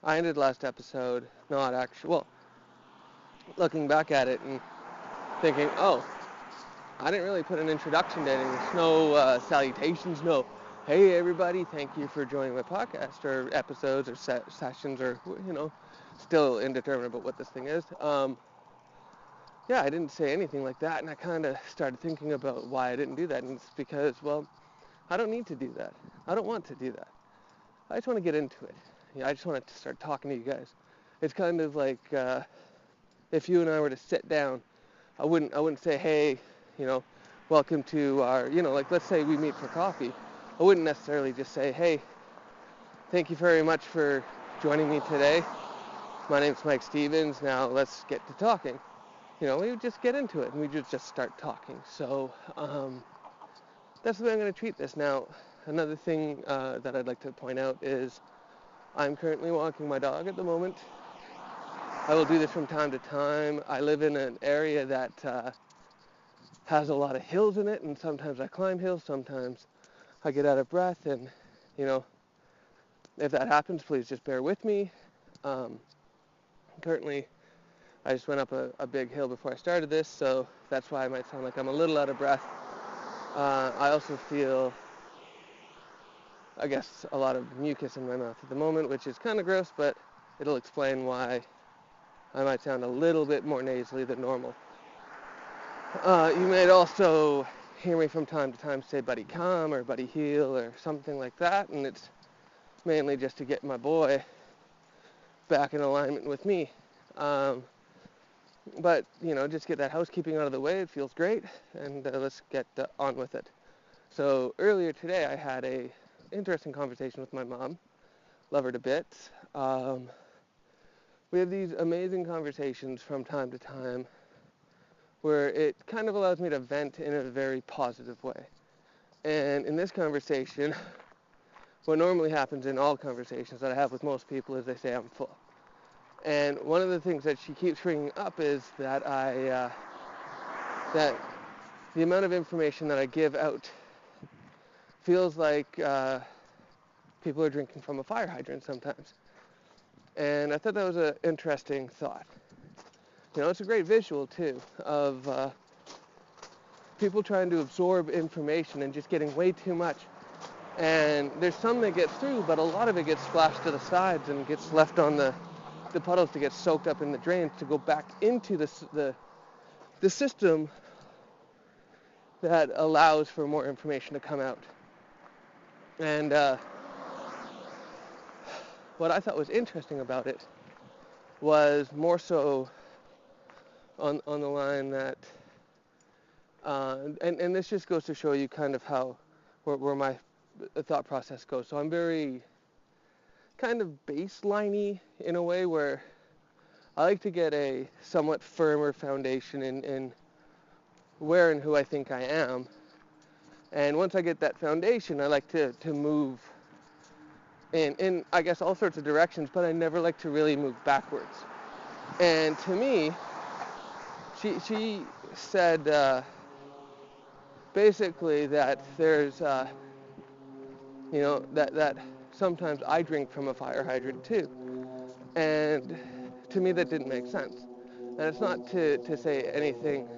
I ended last episode not actually, well, looking back at it and thinking, oh, I didn't really put an introduction to anything. There's no salutations, no, hey everybody, thank you for joining my podcast, or episodes, or sessions, or, still indeterminate about what this thing is. Yeah, I didn't say anything like that, and I kind of started thinking about why I didn't do that, and it's because, well, I don't need to do that. I don't want to do that. I just want to get into it. Yeah, I just want to start talking to you guys. It's kind of like if you and I were to sit down, I wouldn't say, hey, you know, welcome to our, like let's say we meet for coffee. I wouldn't necessarily just say, hey, thank you very much for joining me today. My name's Mike Stevens. Now let's get to talking. We would just get into it and we would just start talking. So that's the way I'm going to treat this. Now, another thing that I'd like to point out is I'm currently walking my dog at the moment. I will do this from time to time. I live in an area that has a lot of hills in it, and sometimes I climb hills, sometimes I get out of breath, and, if that happens, please just bear with me. Currently, I just went up a big hill before I started this, so that's why I might sound like I'm a little out of breath. I also feel, I guess, a lot of mucus in my mouth at the moment, which is kind of gross, but it'll explain why I might sound a little bit more nasally than normal. You might also hear me from time to time say buddy come or buddy heal or something like that, and it's mainly just to get my boy back in alignment with me. But, just get that housekeeping out of the way. It feels great, and let's get on with it. So earlier today I had a interesting conversation with my mom. Love her to bits. We have these amazing conversations from time to time where it kind of allows me to vent in a very positive way. And in this conversation, what normally happens in all conversations that I have with most people is they say I'm full. And one of the things that she keeps bringing up is that that the amount of information that I give out feels like people are drinking from a fire hydrant sometimes. And I thought that was an interesting thought. It's a great visual, too, of people trying to absorb information and just getting way too much. And there's some that gets through, but a lot of it gets splashed to the sides and gets left on the puddles to get soaked up in the drains to go back into the system that allows for more information to come out. And what I thought was interesting about it was more so on the line that, and this just goes to show you kind of where my thought process goes. So I'm very kind of baseline-y in a way where I like to get a somewhat firmer foundation in where and who I think I am. And once I get that foundation, I like to move in I guess all sorts of directions, but I never like to really move backwards. And to me, she said basically that there's that sometimes I drink from a fire hydrant too. And to me that didn't make sense. And it's not to say anything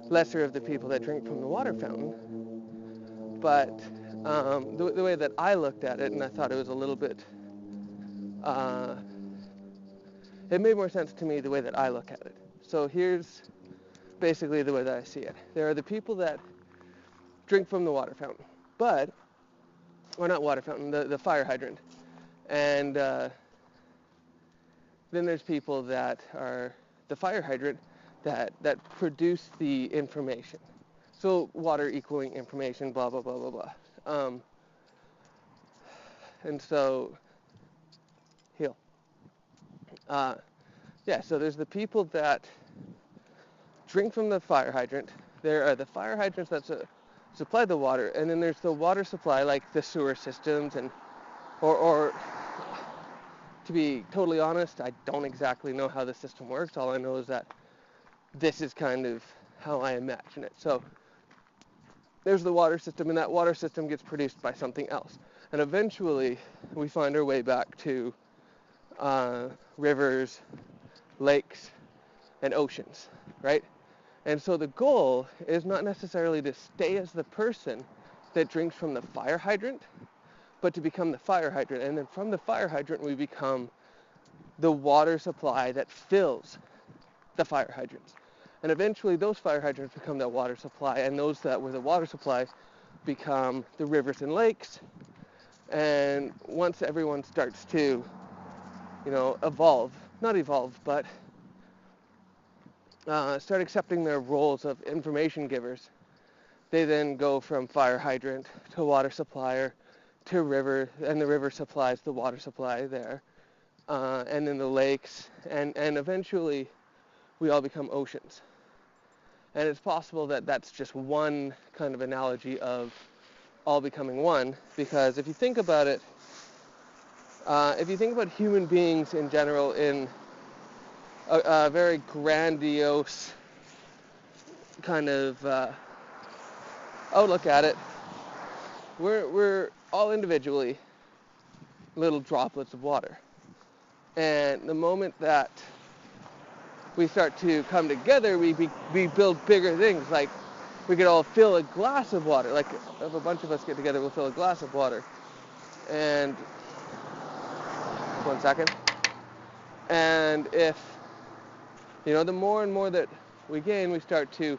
lesser of the people that drink from the water fountain, but the way that I looked at it, and I thought it was a little bit, it made more sense to me the way that I look at it. So here's basically the way that I see it. There are the people that drink from the water fountain, or not water fountain, the fire hydrant. And then there's people that are the fire hydrant that produce the information. So water equaling information, blah, blah, blah, blah, blah. And so, heal. So there's the people that drink from the fire hydrant. There are the fire hydrants that supply the water, and then there's the water supply, like the sewer systems, or to be totally honest, I don't exactly know how the system works. All I know is that this is kind of how I imagine it. So there's the water system, and that water system gets produced by something else. And eventually, we find our way back to rivers, lakes, and oceans, right? And so the goal is not necessarily to stay as the person that drinks from the fire hydrant, but to become the fire hydrant. And then from the fire hydrant, we become the water supply that fills the fire hydrants. And eventually those fire hydrants become that water supply, and those that were the water supply become the rivers and lakes. And once everyone starts to, not evolve, but start accepting their roles of information givers, they then go from fire hydrant to water supplier to river, and the river supplies the water supply there, and then the lakes, and eventually we all become oceans. And it's possible that that's just one kind of analogy of all becoming one, because if you think about it, if you think about human beings in general in a very grandiose kind of outlook at it, we're all individually little droplets of water. And the moment that we start to come together, we build bigger things. Like, we could all fill a glass of water. Like, if a bunch of us get together, we'll fill a glass of water. And, 1 second. And if, the more and more that we gain, we start to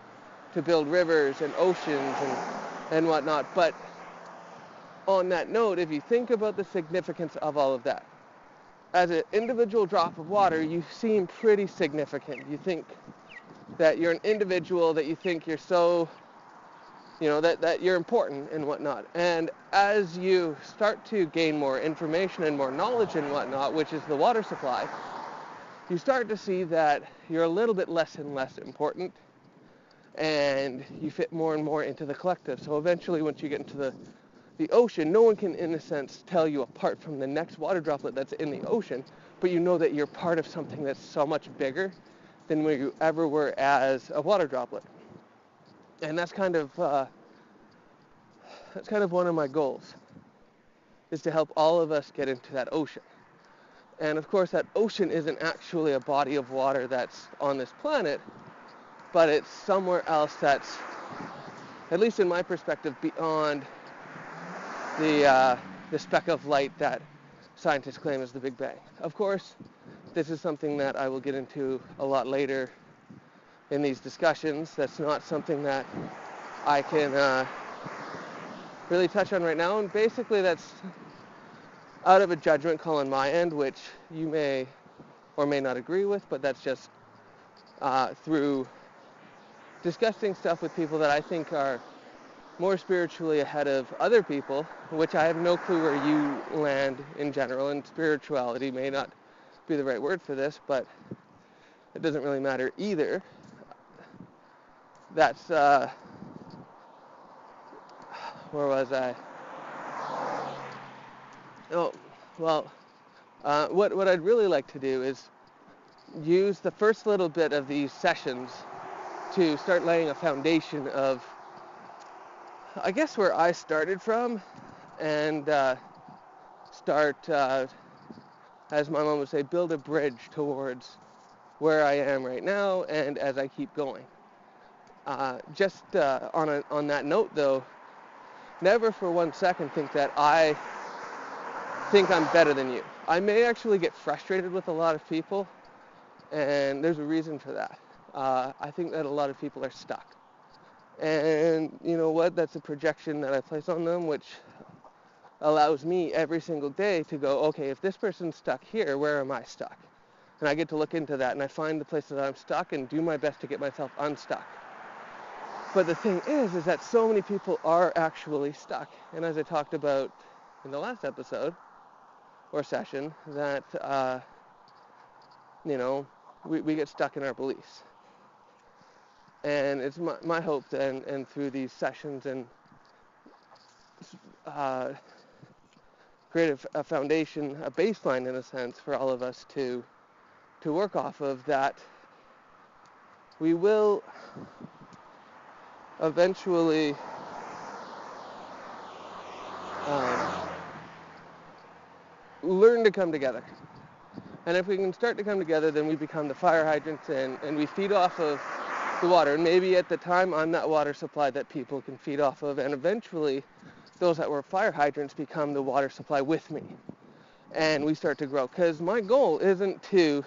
build rivers and oceans and whatnot. But on that note, if you think about the significance of all of that, as an individual drop of water, you seem pretty significant. You think that you're an individual, that you think you're so, that you're important and whatnot. And as you start to gain more information and more knowledge and whatnot, which is the water supply, you start to see that you're a little bit less and less important, and you fit more and more into the collective. So eventually, once you get into the ocean, no one can, in a sense, tell you apart from the next water droplet that's in the ocean, but you know that you're part of something that's so much bigger than where you ever were as a water droplet. And that's kind of one of my goals, is to help all of us get into that ocean. And of course, that ocean isn't actually a body of water that's on this planet, but it's somewhere else that's, at least in my perspective, beyond the speck of light that scientists claim is the Big Bang. Of course, this is something that I will get into a lot later in these discussions. That's not something that I can really touch on right now, and basically that's out of a judgment call on my end, which you may or may not agree with, but that's just through discussing stuff with people that I think are more spiritually ahead of other people, which I have no clue where you land in general, and spirituality may not be the right word for this, but it doesn't really matter either. That's, where was I? Oh, well, what I'd really like to do is use the first little bit of these sessions to start laying a foundation of, I guess, where I started from, and start, as my mom would say, build a bridge towards where I am right now, and as I keep going. Just on that note, though, never for 1 second think that I think I'm better than you. I may actually get frustrated with a lot of people, and there's a reason for that. I think that a lot of people are stuck. And you know what? That's a projection that I place on them, which allows me every single day to go, okay, if this person's stuck here, where am I stuck? And I get to look into that, and I find the places that I'm stuck and do my best to get myself unstuck. But the thing is that so many people are actually stuck. And as I talked about in the last episode or session, that, we get stuck in our beliefs. And it's my hope that, and through these sessions and create a foundation, a baseline in a sense, for all of us to work off of, that we will eventually learn to come together. And if we can start to come together, then we become the fire hydrants, and we feed off of the water. And maybe at the time, I'm that water supply that people can feed off of. And eventually, those that were fire hydrants become the water supply with me. And we start to grow. Because my goal isn't to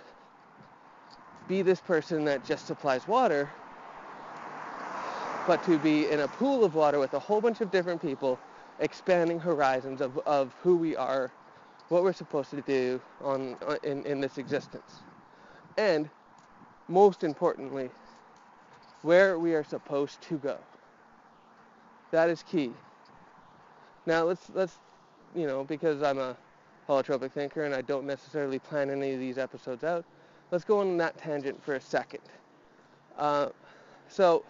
be this person that just supplies water, but to be in a pool of water with a whole bunch of different people, expanding horizons of who we are, what we're supposed to do in this existence. And most importantly, where we are supposed to go. That is key. Now let's because I'm a holotropic thinker and I don't necessarily plan any of these episodes out, let's go on that tangent for a second. So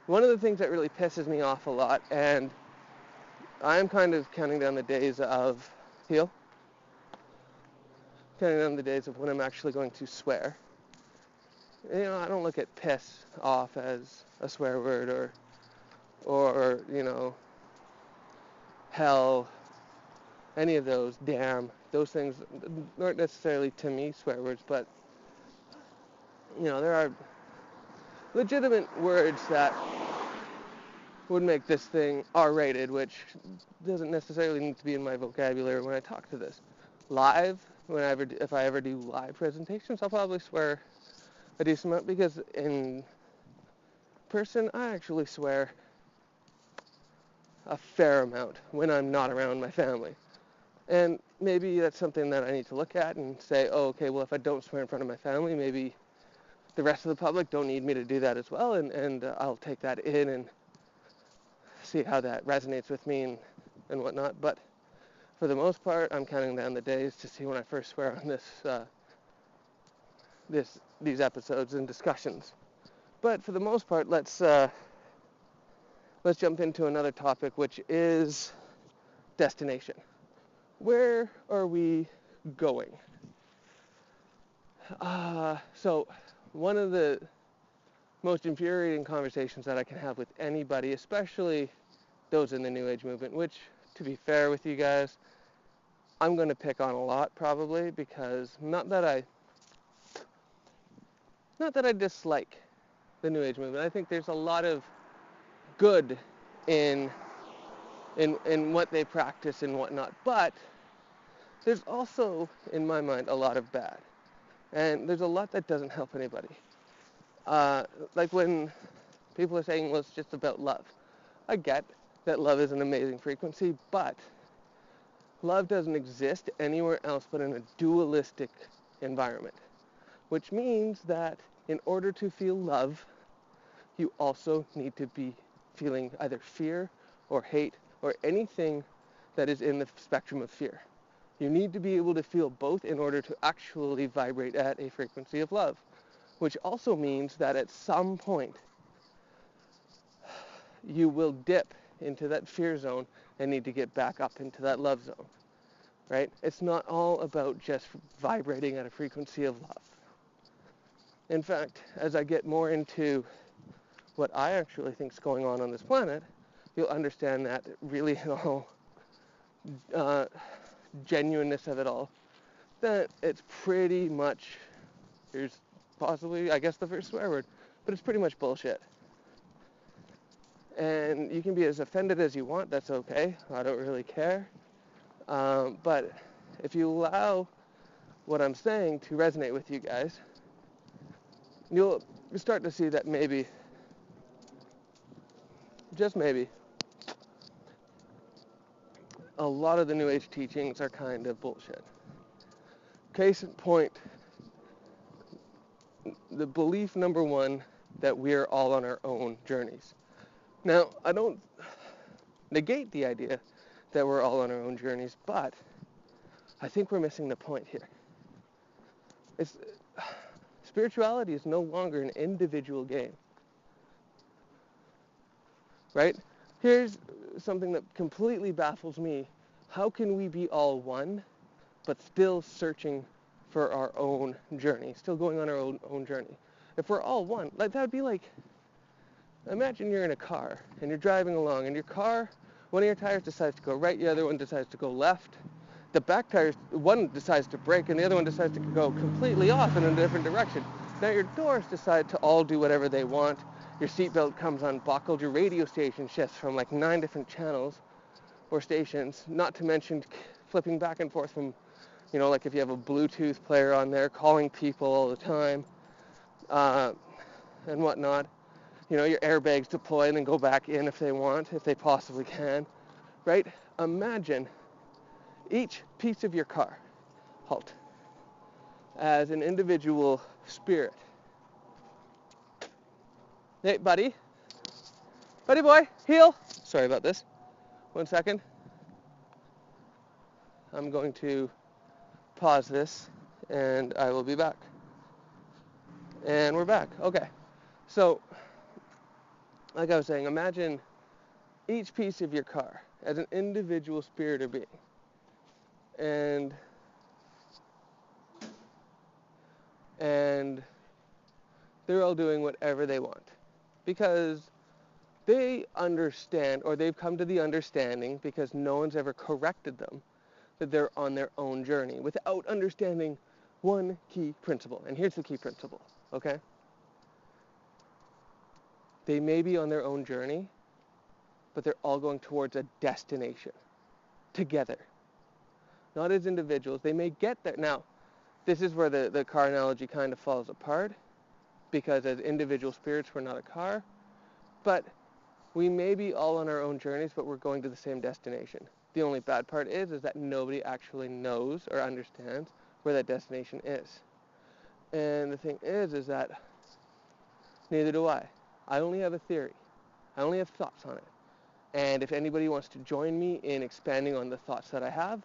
one of the things that really pisses me off a lot, and I'm kind of counting down the days of counting down the days of when I'm actually going to swear. I don't look at piss off as a swear word or hell, any of those, damn, those things aren't necessarily to me swear words, but there are legitimate words that would make this thing R-rated, which doesn't necessarily need to be in my vocabulary when I talk to this. Live, if I ever do live presentations, I'll probably swear a decent amount, because in person I actually swear a fair amount when I'm not around my family. And maybe that's something that I need to look at and say, oh, okay, well, if I don't swear in front of my family, maybe the rest of the public don't need me to do that as well, and I'll take that in and see how that resonates with me and whatnot. But for the most part, I'm counting down the days to see when I first swear on these episodes and discussions. But for the most part, let's jump into another topic, which is destination. Where are we going? So one of the most infuriating conversations that I can have with anybody, especially those in the New Age movement, which, to be fair with you guys, I'm going to pick on a lot probably, because not that I dislike the New Age movement. I think there's a lot of good in what they practice and whatnot, but there's also, in my mind, a lot of bad. And there's a lot that doesn't help anybody. Like when people are saying, well, it's just about love. I get that love is an amazing frequency, but love doesn't exist anywhere else but in a dualistic environment, which means that in order to feel love, you also need to be feeling either fear or hate or anything that is in the spectrum of fear. You need to be able to feel both in order to actually vibrate at a frequency of love, which also means that at some point you will dip into that fear zone and need to get back up into that love zone, right? It's not all about just vibrating at a frequency of love. In fact, as I get more into what I actually think is going on this planet, you'll understand that really in all genuineness of it all, that it's pretty much, here's possibly, I guess, the first swear word, but it's pretty much bullshit. And you can be as offended as you want, that's okay, I don't really care. But if you allow what I'm saying to resonate with you guys, you'll start to see that maybe, just maybe, a lot of the New Age teachings are kind of bullshit. Case in point, the belief number one, that we're all on our own journeys. Now, I don't negate the idea that we're all on our own journeys, but I think we're missing the point here. Spirituality is no longer an individual game, right? Here's something that completely baffles me. How can we be all one, but still searching for our own journey, still going on our own journey? If we're all one, that would be like, imagine you're in a car and you're driving along and your car, one of your tires decides to go right, the other one decides to go left. the back tire, one decides to brake and the other one decides to go completely off in a different direction. Now your doors decide to all do whatever they want. Your seatbelt comes unbuckled. Your radio station shifts from like 9 different channels or stations, not to mention flipping back and forth from, like if you have a Bluetooth player on there, calling people all the time, and whatnot. Your airbags deploy and then go back in if they want, if they possibly can, right? Imagine each piece of your car, halt, as an individual spirit. Hey, buddy boy, heel. Sorry about this. 1 second. I'm going to pause this and I will be back. And we're back. Okay. So, like I was saying, imagine each piece of your car as an individual spirit or being. And they're all doing whatever they want because they understand, or they've come to the understanding, because no one's ever corrected them, that they're on their own journey without understanding one key principle. And here's the key principle, okay? They may be on their own journey, but they're all going towards a destination together, not as individuals. They may get there. Now, this is where the car analogy kind of falls apart, because as individual spirits, we're not a car, but we may be all on our own journeys, but we're going to the same destination. The only bad part is that nobody actually knows or understands where that destination is. And the thing is that neither do I. I only have a theory. I only have thoughts on it. And if anybody wants to join me in expanding on the thoughts that I have,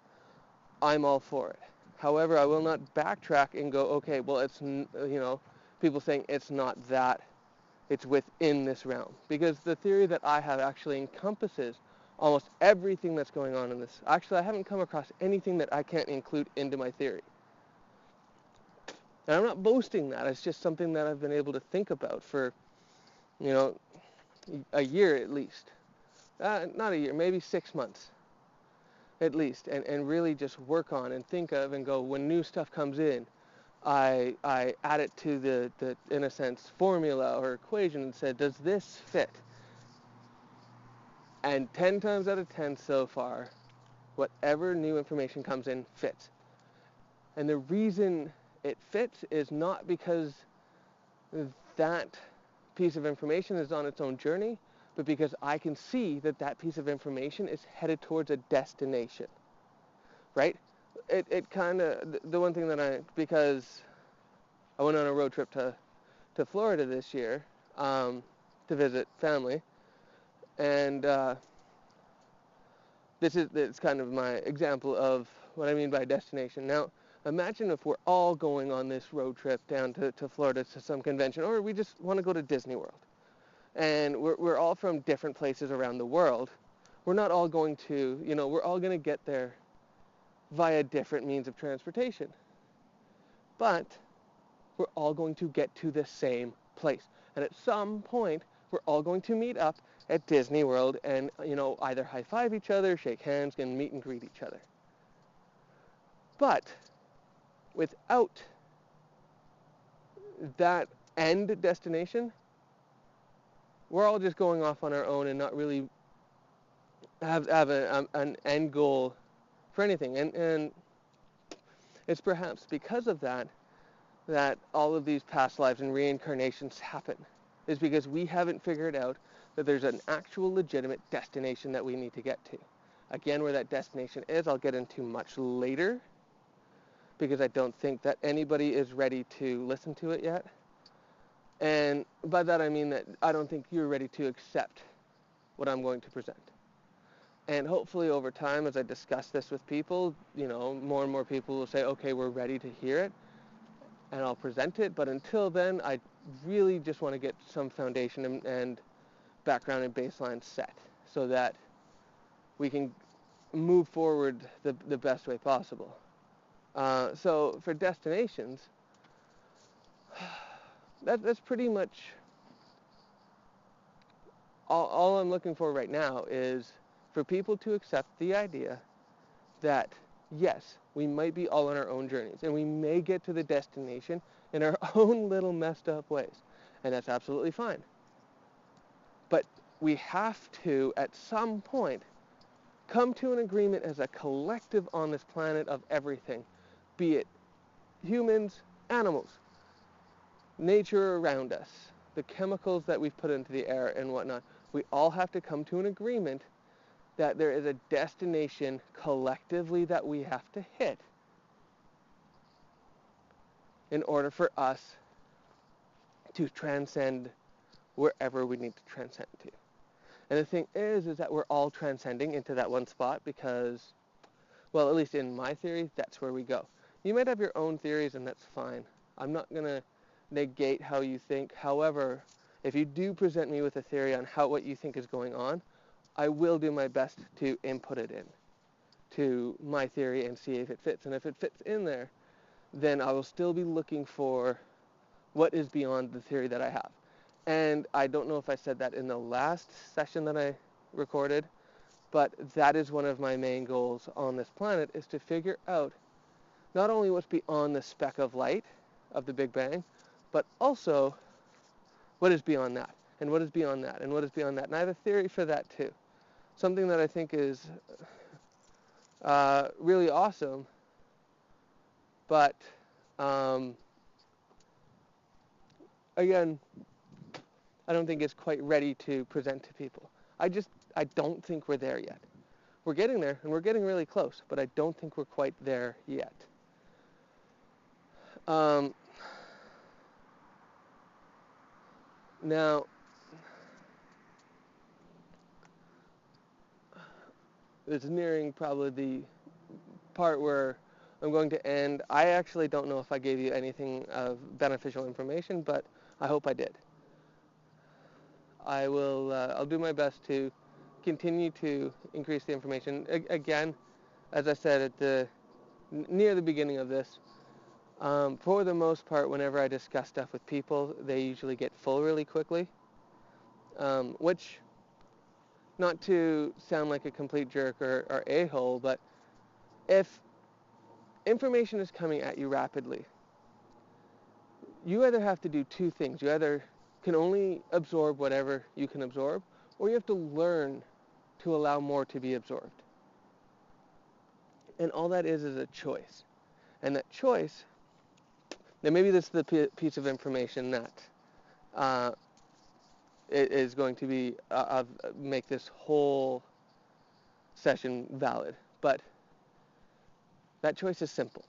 I'm all for it. However, I will not backtrack and go, okay, well, it's, people saying it's not that, it's within this realm. Because the theory that I have actually encompasses almost everything that's going on in this. Actually, I haven't come across anything that I can't include into my theory. And I'm not boasting that. It's just something that I've been able to think about for, a year at least. Not a year, maybe 6 months at least. And really just work on and think of and go, when new stuff comes in, I add it to the, in a sense, formula or equation and said, does this fit? And 10 times out of 10 so far, whatever new information comes in fits. And the reason it fits is not because that piece of information is on its own journey, but because I can see that piece of information is headed towards a destination, right? It kind of, the one thing that because I went on a road trip to Florida this year to visit family, and it's kind of my example of what I mean by destination. Now, imagine if we're all going on this road trip down to Florida to some convention, or we just want to go to Disney World. And we're all from different places around the world. We're not all going to, we're all going to get there via different means of transportation. But we're all going to get to the same place. And at some point, we're all going to meet up at Disney World and, either high-five each other, shake hands, and meet and greet each other. But without that end destination, we're all just going off on our own and not really have an end goal for anything. And it's perhaps because of that all of these past lives and reincarnations happen, is because we haven't figured out that there's an actual legitimate destination that we need to get to. Again, where that destination is, I'll get into much later, because I don't think that anybody is ready to listen to it yet. And by that I mean that I don't think you're ready to accept what I'm going to present. And hopefully over time, as I discuss this with people, more and more people will say, okay, we're ready to hear it, and I'll present it. But until then, I really just want to get some foundation and background and baseline set so that we can move forward the best way possible. So for destinations, that's pretty much all I'm looking for right now, is for people to accept the idea that yes, we might be all on our own journeys, and we may get to the destination in our own little messed up ways, and that's absolutely fine. But we have to, at some point, come to an agreement as a collective on this planet of everything, be it humans, animals, nature around us, the chemicals that we've put into the air and whatnot. We all have to come to an agreement that there is a destination collectively that we have to hit in order for us to transcend wherever we need to transcend to. And the thing is that we're all transcending into that one spot because, well, at least in my theory, that's where we go. You might have your own theories, and that's fine. I'm not going to negate how you think. However, if you do present me with a theory on what you think is going on, I will do my best to input it in to my theory and see if it fits. And if it fits in there, then I will still be looking for what is beyond the theory that I have. And I don't know if I said that in the last session that I recorded, but that is one of my main goals on this planet, is to figure out not only what's beyond the speck of light of the Big Bang, but also what is beyond that, and what is beyond that, and what is beyond that. And I have a theory for that too. Something that I think is really awesome, but again, I don't think it's quite ready to present to people. I don't think we're there yet. We're getting there, and we're getting really close, but I don't think we're quite there yet. Now, it's nearing probably the part where I'm going to end. I actually don't know if I gave you anything of beneficial information, but I hope I did. I'll do my best to continue to increase the information. Again, as I said near the beginning of this, for the most part, whenever I discuss stuff with people, they usually get full really quickly, which, not to sound like a complete jerk or a-hole, but if information is coming at you rapidly, you either have to do two things. You either can only absorb whatever you can absorb, or you have to learn to allow more to be absorbed. And all that is a choice. And that choice, now maybe this is the piece of information that is going to be make this whole session valid. But that choice is simple.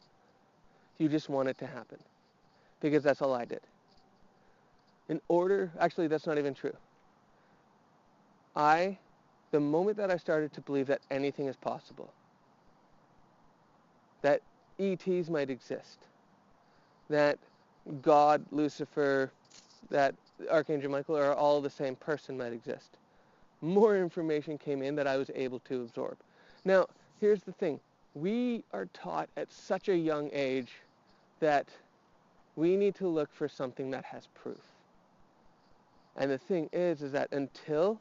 You just want it to happen, because that's all I did. Actually, that's not even true. The moment that I started to believe that anything is possible, that ETs might exist, that God, Lucifer, that Archangel Michael are all the same person might exist, more information came in that I was able to absorb. Now, here's the thing. We are taught at such a young age that we need to look for something that has proof. And the thing is that until,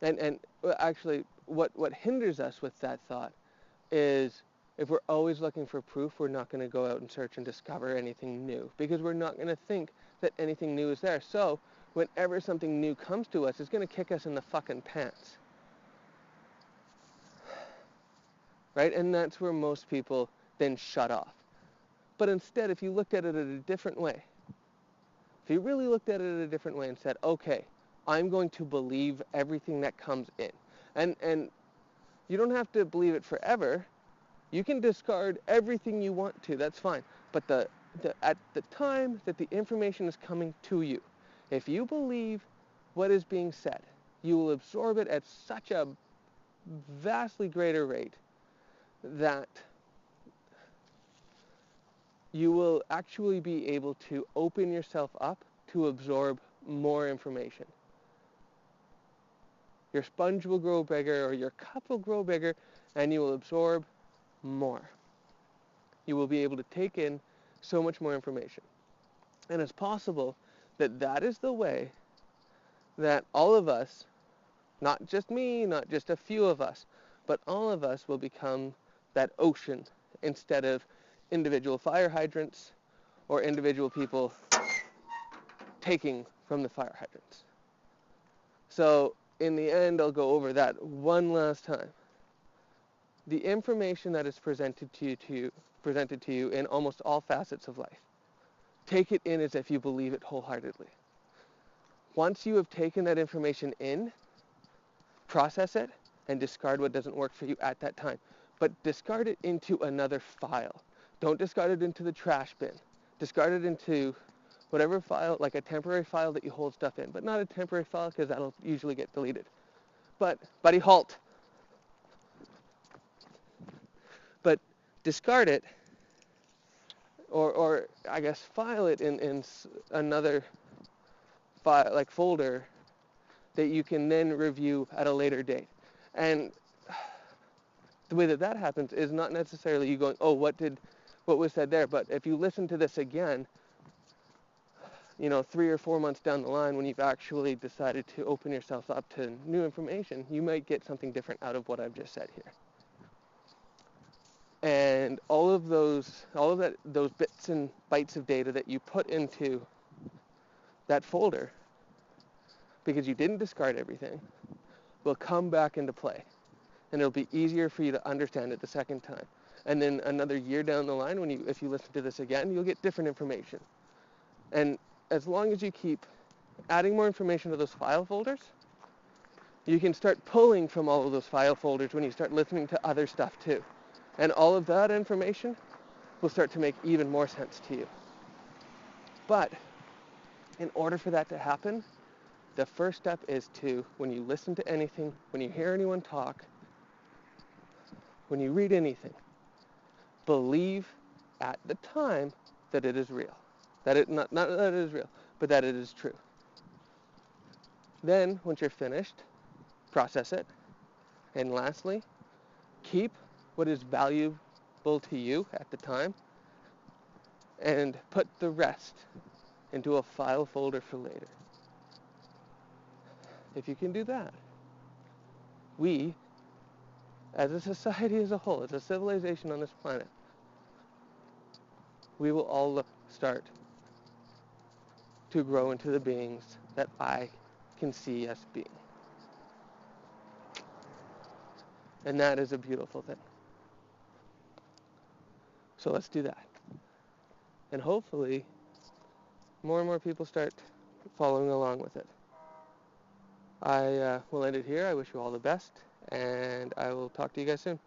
and actually what hinders us with that thought is, if we're always looking for proof, we're not going to go out and search and discover anything new, because we're not going to think that anything new is there. So whenever something new comes to us, it's going to kick us in the fucking pants. Right? And that's where most people then shut off. But instead, if you looked at it in a different way, if you really looked at it in a different way and said, okay, I'm going to believe everything that comes in. And you don't have to believe it forever. You can discard everything you want to. That's fine. But at the time that the information is coming to you, if you believe what is being said, you will absorb it at such a vastly greater rate that you will actually be able to open yourself up to absorb more information. Your sponge will grow bigger, or your cup will grow bigger, and you will absorb more. You will be able to take in so much more information. And it's possible that that is the way that all of us, not just me, not just a few of us, but all of us will become that ocean, instead of individual fire hydrants or individual people taking from the fire hydrants. So in the end, I'll go over that one last time. The information that is presented to you in almost all facets of life, take it in as if you believe it wholeheartedly. Once you have taken that information in, process it, and discard what doesn't work for you at that time. But discard it into another file. Don't discard it into the trash bin. Discard it into whatever file, like a temporary file that you hold stuff in, but not a temporary file because that'll usually get deleted. But, buddy, halt. But discard it, or I guess file it in another file, like folder, that you can then review at a later date. And the way that that happens is not necessarily you going, oh, what was said there? But if you listen to this again, 3 or 4 months down the line, when you've actually decided to open yourself up to new information, you might get something different out of what I've just said here. And all of those bits and bytes of data that you put into that folder, because you didn't discard everything, will come back into play. And it'll be easier for you to understand it the second time. And then another year down the line, if you listen to this again, you'll get different information. And as long as you keep adding more information to those file folders, you can start pulling from all of those file folders when you start listening to other stuff too. And all of that information will start to make even more sense to you. But in order for that to happen, the first step is to, when you listen to anything, when you hear anyone talk, when you read anything, believe at the time that it is real. Not that it is real, but that it is true. Then, once you're finished, process it. And lastly, keep what is valuable to you at the time and put the rest into a file folder for later. If you can do that, we, as a society as a whole, as a civilization on this planet, we will all start to grow into the beings that I can see us being. And that is a beautiful thing. So let's do that. And hopefully, more and more people start following along with it. I will end it here. I wish you all the best, and I will talk to you guys soon.